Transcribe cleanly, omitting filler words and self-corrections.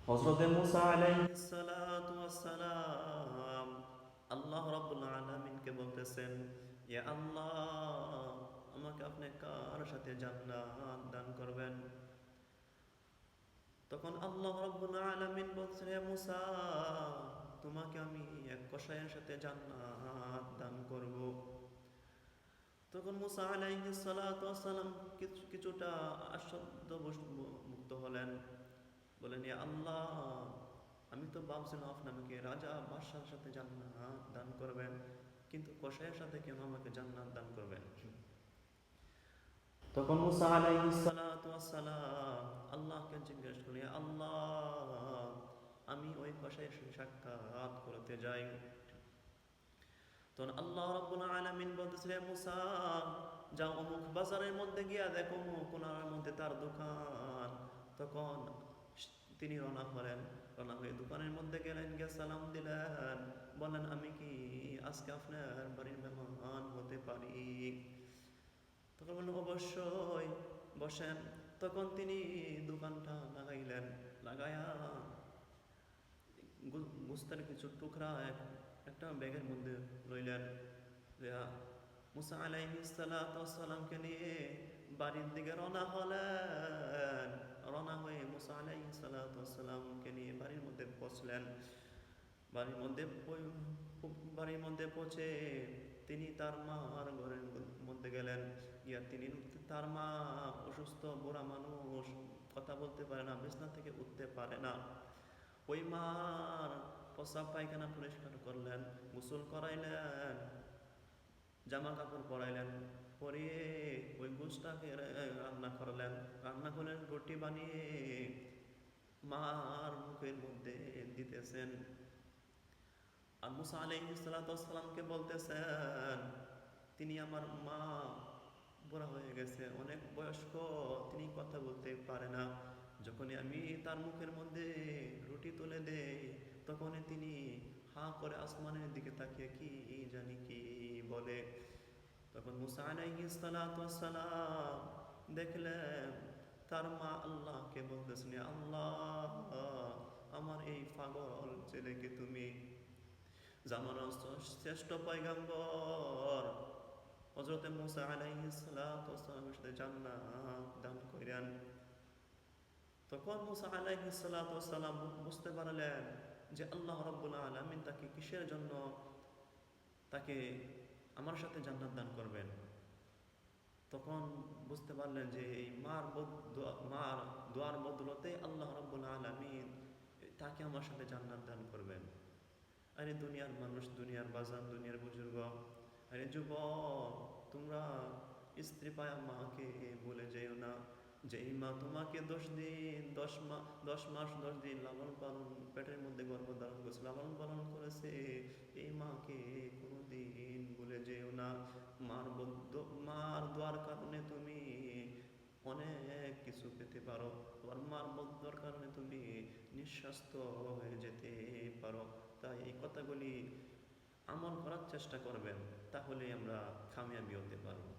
হযরতে মুসা আলাইহিস সালাতু ওয়াস সালাম আল্লাহ রাব্বুল আলামিনকে বলতেছেন, ইয়া আল্লাহ, আমাকে আপনি কার সাথে জান্নাত দান করবেন? তখন আল্লাহ রাব্বুল আলামিন বলছেন, হে মুসা, তোমাকে আমি এক কসাইয়ের সাথে জান্নাত দান করব। তখন মুসা আলাইহিস সালাতু ওয়াস সালাম কিছুটা আশ্চর্য মুক্ত হলেন। বলেন, ইয়া আল্লাহ, আমি তো ভাবছিলাম আপনি আমাকে রাজা বাদশার সাথে জান্নাত দান করবেন, কিন্তু কসাইয়ের সাথে কেন আমাকে জান্নাত দান করবেন? তখন মুসা আলাইহিস সালাতু ওয়াস সালাম আল্লাহকে জিজ্ঞেস করলেন, ইয়া আল্লাহ, আমি ওই কসাইয়ের সাথে সাক্ষাৎ করতে যাই। তখন আল্লাহ রাব্বুল আলামিন বলতেছিলেন, হে মুসা, যাও অমুক বাজারের মধ্যে গিয়া দেখো অমুক কোনার মধ্যে তার দোকান। তখন তিনি রওনা হলেন, রওনা হয়ে দোকানের মধ্যে গেলেন, গিয়ে সালাম দিলেন, বললেন, আমি কি আজকে আপনার বাড়ির মেহমান হতে পারি? তখন বললেন, অবশ্যই, বসেন। তখন তিনি দোকানটা লাগাইলেন, লাগায়া গোস্তের কিছু টুকরা একটা ব্যাগের মধ্যে লইলেন। মুসা আলাইহিস সালাতু ওয়াস সালামকে নিয়ে বাড়ির দিকে রওনা হলেন। রওনা হয়ে মুসা আলাইহিস সালাতু ওয়াস সালামকে নিয়ে বাড়ির মধ্যে পৌঁছলেন। বাড়ির মধ্যে বাড়ির মধ্যে পৌঁছে তিনি তার মার ঘরের মধ্যে গেলেন। গিয়া তিনি, তার মা অসুস্থ, বুড়া মানুষ, কথা বলতে পারে না, বিছনা থেকে উঠতে পারে না। ওই মার প্রস্রাব পায়খানা পরিষ্কার করলেন, গোসল করাইলেন, জামা কাপড় পরাইলেন, পরিয়ে ওই গোশটাকে রান্না করলেন। রান্না করলেন, রুটি বানিয়ে মার মুখের মধ্যে দিতেছেন। আর মুসা আলাইহিস সালাতু ওয়াস সালামকে বলতেছেন, তিনি আমার মা, বুড়া হয়ে গেছে, অনেক বয়স্ক, তিনি কথা বলতে পারে না। যখনই আমি তার মুখের মধ্যে রুটি তুলে দেই, তখনই তিনি হা করে আসমানের দিকে তাকিয়ে কি জানি কি বলে। তখন মুসা আলাইহিস সালাতু ওয়াস সালাম দেখলেন তার মা আল্লাহকে বলতেছেন, আল্লাহ, আমার এই পাগল ছেলেকে তুমি জামানার শ্রেষ্ঠ পয়গম্বর হযরতে মুসা আলাইহিস সালাতু ওয়াস সালামের সাথে জান্নাত দান করেন। তখন মুসা আলাইহিস সালাতু ওয়াস সালাম বুঝতে পারলেন যে আল্লাহ রাব্বুল আলামিন তাকে কিসের জন্য তাকে আমার সাথে জান্নাত দান করবেন। তখন বুঝতে পারলেন যে এই মার দোয়ার বদলতে আল্লাহ রাব্বুল আলামিন তাকে আমার সাথে জান্নাত দান করবেন। আরে দুনিয়ার মানুষ, দুনিয়ার বাজান, দুনিয়ার বুজুর্গ, আরে যুবক, তোমরা স্ত্রী পায়া মাকে বলে যেও না। যেই মা তোমাকে 10 দিন 10 মাস 10 দিন লালন পালন, পেটের মধ্যে গর্ভধারণ করেছে, লালন পালন করেছে, এই মাকে কোনোদিন ভুলে যেও না। মার দোয়ার কারণে তুমি অনেক কিছু পেতে পারো, তোমার মার বদ্দুয়ার কারণে তুমি নিঃস্বাস্থ্য হয়ে যেতে পারো। তাই এই কথাগুলি আমল করার চেষ্টা করবেন, তাহলে আমরা কামিয়াবি হতে পারবো।